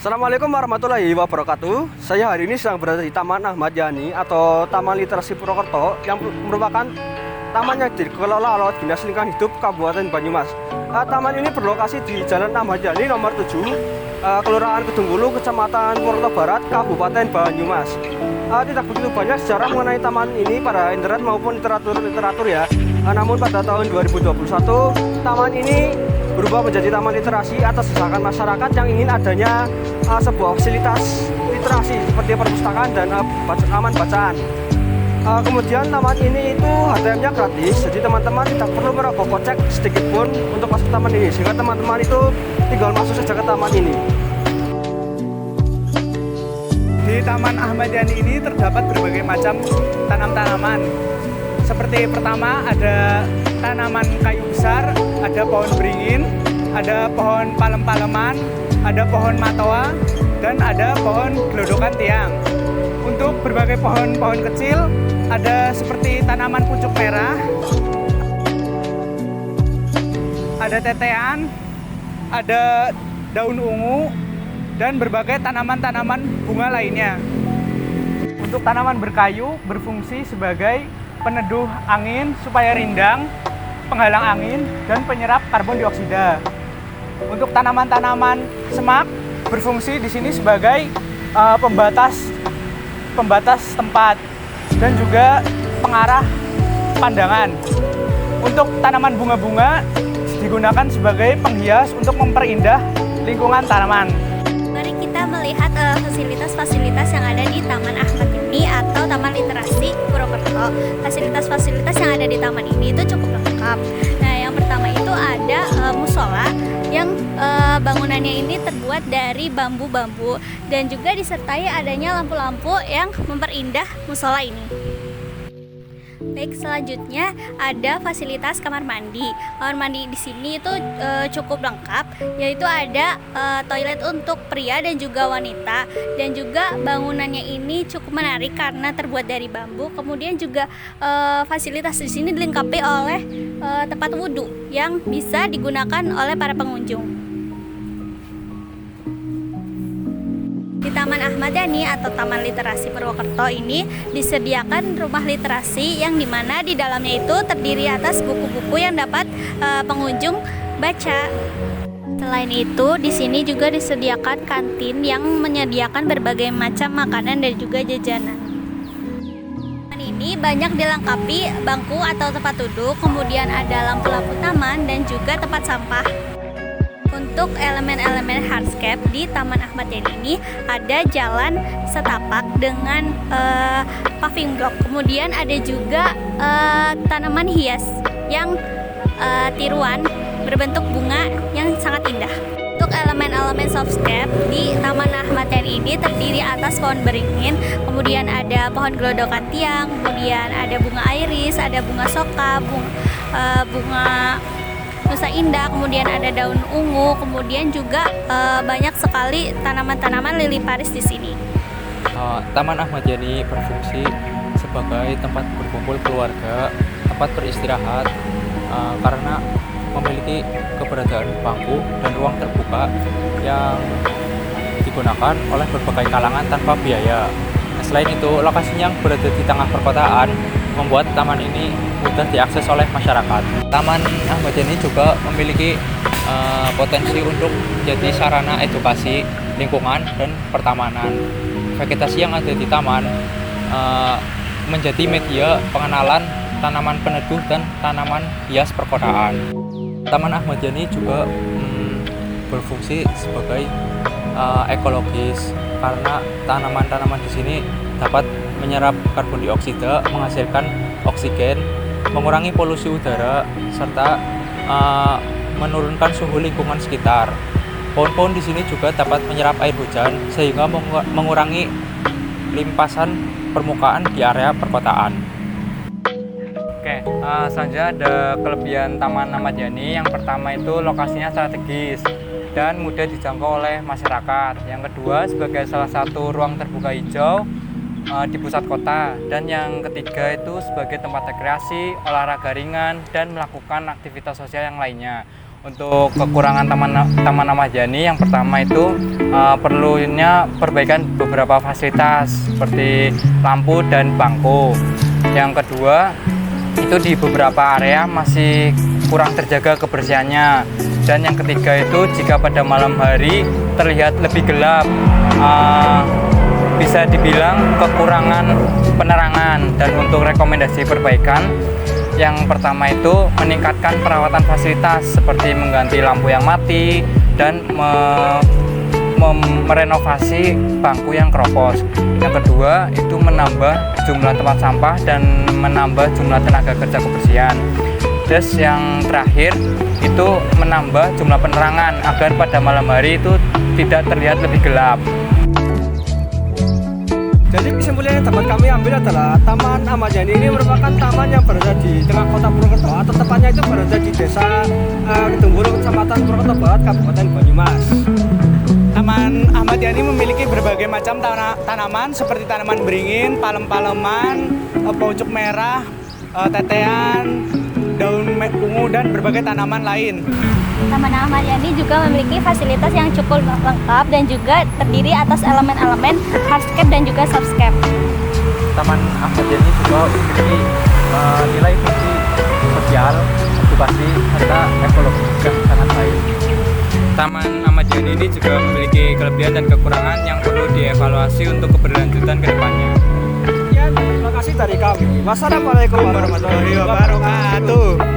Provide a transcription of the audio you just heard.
Assalamualaikum warahmatullahi wabarakatuh. Saya hari ini sedang berada di Taman Ahmad Yani atau Taman Literasi Purwokerto yang merupakan taman yang dikelola oleh Dinas Lingkungan Hidup Kabupaten Banyumas. Taman ini berlokasi di Jalan Ahmad Yani nomor 7, Kelurahan Kedungulu, Kecamatan Purwokerto Barat, Kabupaten Banyumas. Tidak begitu banyak sejarah mengenai taman ini pada internet maupun literatur ya. Namun pada tahun 2021, taman ini berubah menjadi taman literasi atas desakan masyarakat yang ingin adanya sebuah fasilitas literasi seperti perpustakaan dan taman bacaan. Kemudian taman ini itu HTM-nya gratis, jadi teman-teman tidak perlu merogoh kocek sedikit pun untuk masuk taman ini, sehingga teman-teman itu tinggal masuk saja ke taman ini. Di Taman Ahmad Yani ini terdapat berbagai macam tanaman. Seperti pertama ada tanaman kayu besar, ada pohon beringin, ada pohon palem-paleman, ada pohon matoa, dan ada pohon gelodokan tiang. Untuk berbagai pohon-pohon kecil ada seperti tanaman pucuk merah, ada tetean, ada daun ungu, dan berbagai tanaman-tanaman bunga lainnya. Untuk tanaman berkayu berfungsi sebagai peneduh angin supaya rindang, penghalang angin, dan penyerap karbon dioksida. Untuk tanaman-tanaman semak berfungsi di sini sebagai pembatas tempat dan juga pengarah pandangan. Untuk tanaman bunga-bunga digunakan sebagai penghias untuk memperindah lingkungan tanaman. Mari kita melihat fasilitas-fasilitas yang ada di Taman Ahmad Yani atau Taman Literasi Purwokerto. Fasilitas-fasilitas yang ada di taman ini itu cukup lengkap. Nah, yang pertama itu ada musola yang bangunannya ini terbuat dari bambu-bambu dan juga disertai adanya lampu-lampu yang memperindah musola ini. Baik, selanjutnya ada fasilitas kamar mandi. Kamar mandi di sini itu cukup lengkap, yaitu ada toilet untuk pria dan juga wanita, dan juga bangunannya ini cukup menarik karena terbuat dari bambu. Kemudian juga fasilitas di sini dilengkapi oleh tempat wudhu yang bisa digunakan oleh para pengunjung. Di Taman Ahmad Yani atau Taman Literasi Purwokerto ini disediakan rumah literasi yang dimana di dalamnya itu terdiri atas buku-buku yang dapat pengunjung baca. Selain itu, di sini juga disediakan kantin yang menyediakan berbagai macam makanan dan juga jajanan. Taman ini banyak dilengkapi bangku atau tempat duduk, kemudian ada lampu-lampu taman dan juga tempat sampah. Untuk elemen-elemen hardscape di Taman Ahmad Yani ini ada jalan setapak dengan paving block. Kemudian ada juga tanaman hias yang tiruan berbentuk bunga yang sangat indah. Untuk elemen-elemen softscape di Taman Ahmad Yani ini terdiri atas pohon beringin, kemudian ada pohon gelodokan tiang, kemudian ada bunga iris, ada bunga soka, bunga Nusa Indah, kemudian ada daun ungu, kemudian juga banyak sekali tanaman-tanaman lili Paris di sini. Taman Ahmad Yani berfungsi sebagai tempat berkumpul keluarga, tempat beristirahat, karena memiliki keberadaan bangku dan ruang terbuka yang digunakan oleh berbagai kalangan tanpa biaya. Selain itu, lokasinya yang berada di tengah perkotaan membuat taman ini mudah diakses oleh masyarakat. Taman Ahmad Yani juga memiliki potensi untuk jadi sarana edukasi lingkungan dan pertamanan. Vegetasi yang ada di taman menjadi media pengenalan tanaman peneduh dan tanaman hias perkotaan. Taman Ahmad Yani juga berfungsi sebagai ekologis karena tanaman-tanaman di sini dapat menyerap karbon dioksida, menghasilkan oksigen, mengurangi polusi udara, serta menurunkan suhu lingkungan sekitar. Pohon-pohon di sini juga dapat menyerap air hujan sehingga mengurangi limpasan permukaan di area perkotaan. Oke, selanjutnya ada kelebihan Taman Ahmad Yani. Yang pertama itu lokasinya strategis dan mudah dijangkau oleh masyarakat. Yang kedua, sebagai salah satu ruang terbuka hijau di pusat kota. Dan yang ketiga itu sebagai tempat rekreasi, olahraga ringan, dan melakukan aktivitas sosial yang lainnya. Untuk kekurangan Taman Ahmad Yani yang pertama itu perlunya perbaikan beberapa fasilitas seperti lampu dan bangku. Yang kedua itu di beberapa area masih kurang terjaga kebersihannya. Dan yang ketiga itu jika pada malam hari terlihat lebih gelap, bisa dibilang kekurangan penerangan. Dan untuk rekomendasi perbaikan, yang pertama itu meningkatkan perawatan fasilitas seperti mengganti lampu yang mati dan merenovasi bangku yang keropos. Yang kedua itu menambah jumlah tempat sampah dan menambah jumlah tenaga kerja kebersihan. Terus yang terakhir itu menambah jumlah penerangan agar pada malam hari itu tidak terlihat lebih gelap. Jadi kesimpulan yang dapat kami ambil adalah Taman Ahmad Yani ini merupakan taman yang berada di tengah kota Purwokerto, atau tepatnya itu berada di desa Kedungburung, Kecamatan Purwokerto Barat, Kabupaten Banyumas. Taman Ahmad Yani memiliki berbagai macam tanaman seperti tanaman beringin, palem-paleman, paucuk merah, tetean, daun ungu, dan berbagai tanaman lain. Taman Ahmad Yani juga memiliki fasilitas yang cukup lengkap dan juga terdiri atas elemen-elemen hardscape dan juga softscape. Taman Ahmad Yani juga memiliki nilai fungsi sosial, edukasi, serta ekologi yang sangat baik. Taman Ahmad Yani ini juga memiliki kelebihan dan kekurangan yang perlu dievaluasi untuk keberlanjutan ke depannya. Sekian, terima kasih dari kami. Wassalamualaikum warahmatullahi wabarakatuh.